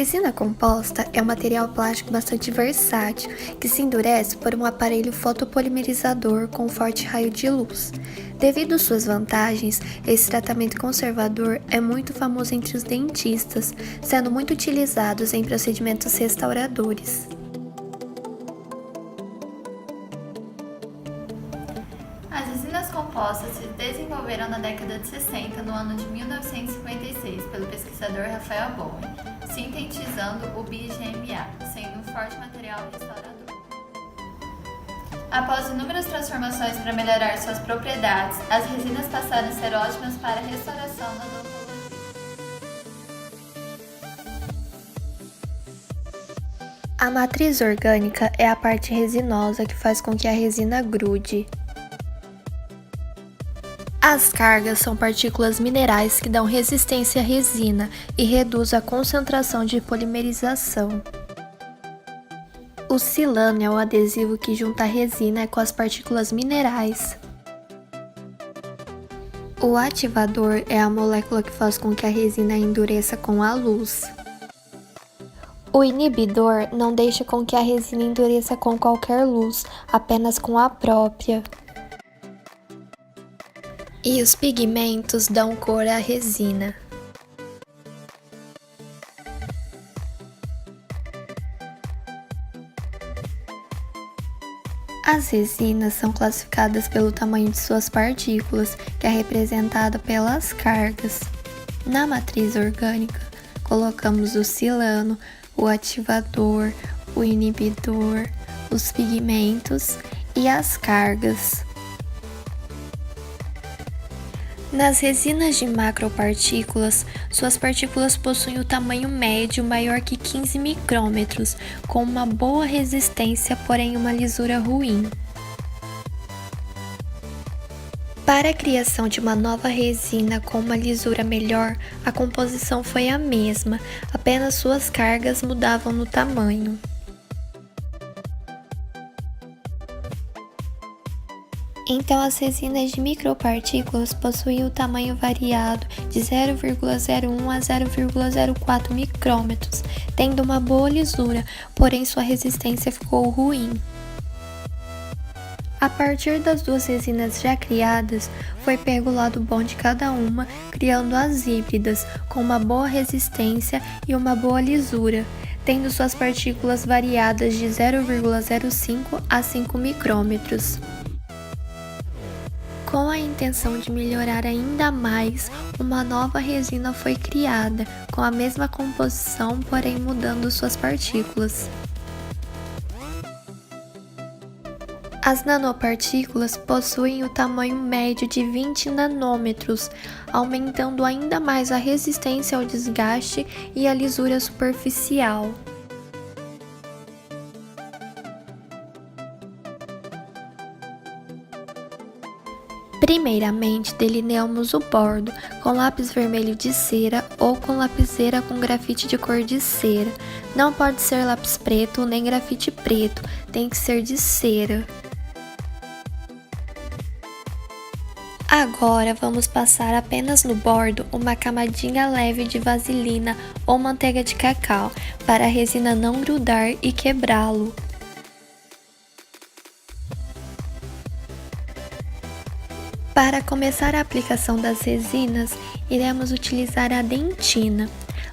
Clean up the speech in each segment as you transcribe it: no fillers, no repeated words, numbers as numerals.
resina composta é um material plástico bastante versátil, que se endurece por um aparelho fotopolimerizador com forte raio de luz. Devido às suas vantagens, esse tratamento conservador é muito famoso entre os dentistas, sendo muito utilizado em procedimentos restauradores. As resinas compostas se desenvolveram na década de 60, no ano de 1956, pelo pesquisador Rafael Bowen, sintetizando o BGMA, sendo um forte material restaurador. Após inúmeras transformações para melhorar suas propriedades, as resinas passaram a ser ótimas para a restauração da odontologia. A matriz orgânica é a parte resinosa que faz com que a resina grude. As cargas são partículas minerais que dão resistência à resina e reduzem a concentração de polimerização. O silano é o adesivo que junta a resina com as partículas minerais. O ativador é a molécula que faz com que a resina endureça com a luz. O inibidor não deixa com que a resina endureça com qualquer luz, apenas com a própria. E os pigmentos dão cor à resina. As resinas são classificadas pelo tamanho de suas partículas, que é representada pelas cargas. Na matriz orgânica, colocamos o silano, o ativador, o inibidor, os pigmentos e as cargas. Nas resinas de macropartículas, suas partículas possuem o tamanho médio maior que 15 micrômetros, com uma boa resistência, porém uma lisura ruim. Para a criação de uma nova resina com uma lisura melhor, a composição foi a mesma, apenas suas cargas mudavam no tamanho. Então, as resinas de micropartículas possuem o tamanho variado de 0,01 a 0,04 micrômetros, tendo uma boa lisura, porém sua resistência ficou ruim. A partir das duas resinas já criadas, foi pego o lado bom de cada uma, criando as híbridas, com uma boa resistência e uma boa lisura, tendo suas partículas variadas de 0,05 a 5 micrômetros. Com a intenção de melhorar ainda mais, uma nova resina foi criada, com a mesma composição, porém mudando suas partículas. As nanopartículas possuem o tamanho médio de 20 nanômetros, aumentando ainda mais a resistência ao desgaste e a lisura superficial. Primeiramente, delineamos o bordo com lápis vermelho de cera ou com lapiseira com grafite de cor de cera. Não pode ser lápis preto nem grafite preto, tem que ser de cera. Agora vamos passar apenas no bordo uma camadinha leve de vaselina ou manteiga de cacau, para a resina não grudar e quebrá-lo. Para começar a aplicação das resinas, iremos utilizar a dentina.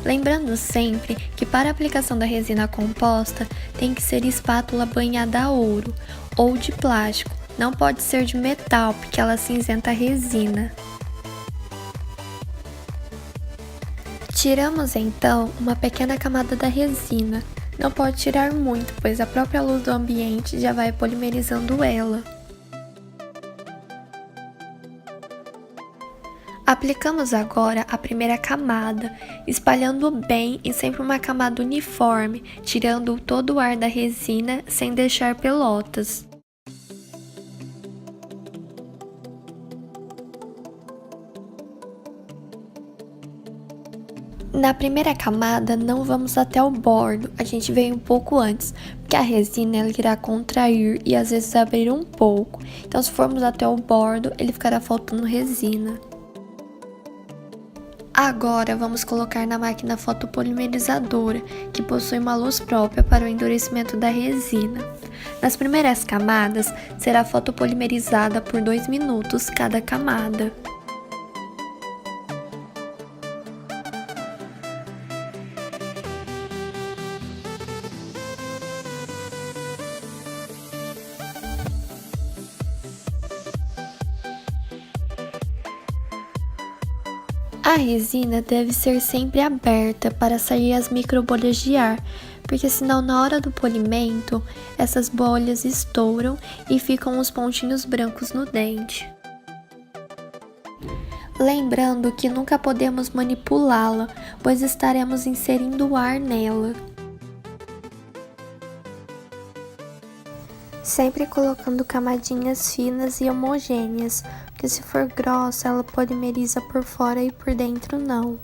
Lembrando sempre que para a aplicação da resina composta, tem que ser espátula banhada a ouro ou de plástico, não pode ser de metal porque ela acinzenta a resina. Tiramos então uma pequena camada da resina, não pode tirar muito, pois a própria luz do ambiente já vai polimerizando ela. Aplicamos agora a primeira camada, espalhando bem e sempre uma camada uniforme, tirando todo o ar da resina sem deixar pelotas. Na primeira camada não vamos até o bordo, a gente veio um pouco antes, porque a resina ela irá contrair e às vezes abrir um pouco, então se formos até o bordo ele ficará faltando resina. Agora vamos colocar na máquina fotopolimerizadora, que possui uma luz própria para o endurecimento da resina. Nas primeiras camadas, será fotopolimerizada por 2 minutos cada camada. A resina deve ser sempre aberta para sair as microbolhas de ar, porque senão na hora do polimento, essas bolhas estouram e ficam os pontinhos brancos no dente. Lembrando que nunca podemos manipulá-la, pois estaremos inserindo ar nela. Sempre colocando camadinhas finas e homogêneas, porque se for grossa ela polimeriza por fora e por dentro não.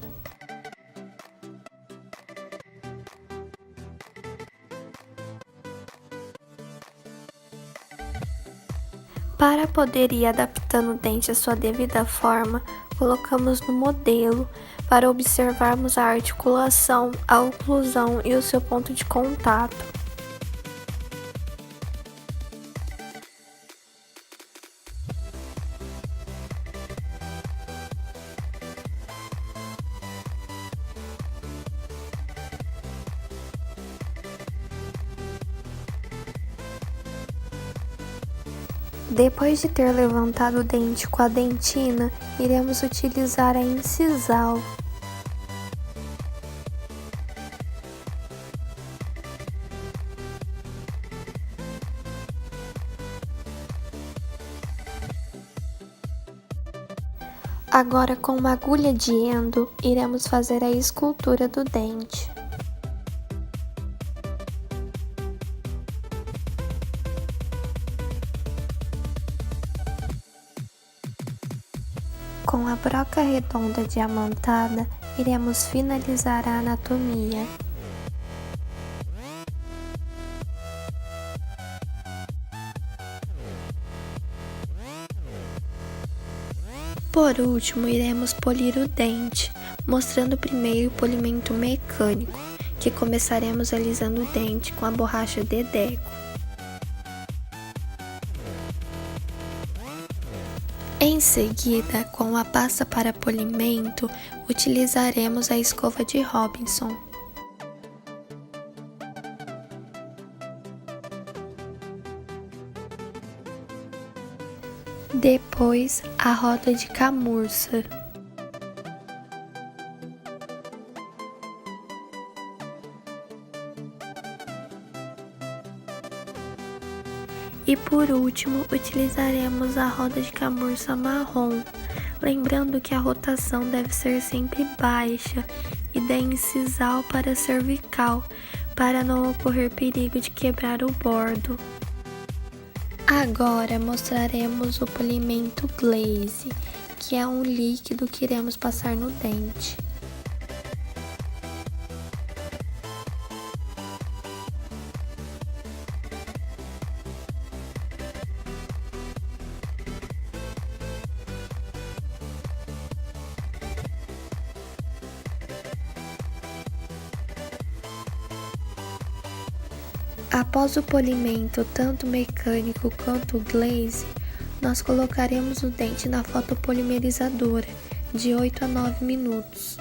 Para poder ir adaptando o dente à sua devida forma, colocamos no modelo para observarmos a articulação, a oclusão e o seu ponto de contato. Depois de ter levantado o dente com a dentina, iremos utilizar a incisal. Agora, com uma agulha de endo, iremos fazer a escultura do dente. Com a broca redonda diamantada, iremos finalizar a anatomia. Por último, iremos polir o dente, mostrando primeiro o polimento mecânico, que começaremos alisando o dente com a borracha Dedeco. Em seguida, com a pasta para polimento, utilizaremos a escova de Robinson. Depois, a roda de camurça. E por último, utilizaremos a roda de camurça marrom, lembrando que a rotação deve ser sempre baixa e da incisal para a cervical, para não ocorrer perigo de quebrar o bordo. Agora mostraremos o polimento glaze, que é um líquido que iremos passar no dente. Após o polimento, tanto mecânico quanto glaze, nós colocaremos o dente na fotopolimerizadora, de 8 a 9 minutos.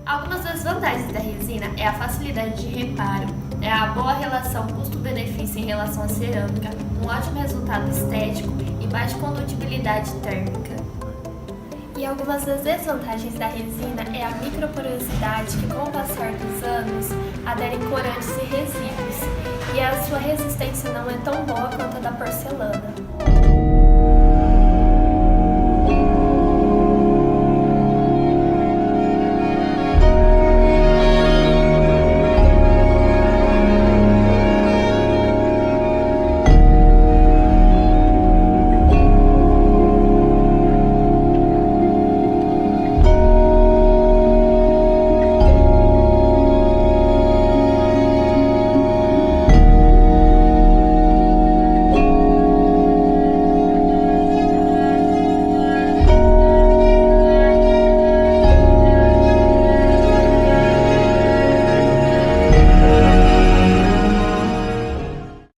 Algumas das vantagens da resina é a facilidade de reparo, a boa relação custo-benefício em relação à cerâmica, um ótimo resultado estético e baixa condutibilidade térmica. E algumas das desvantagens da resina é a microporosidade que, com o passar dos anos, adere corantes e resíduos, e a sua resistência não é tão boa quanto a da porcelana.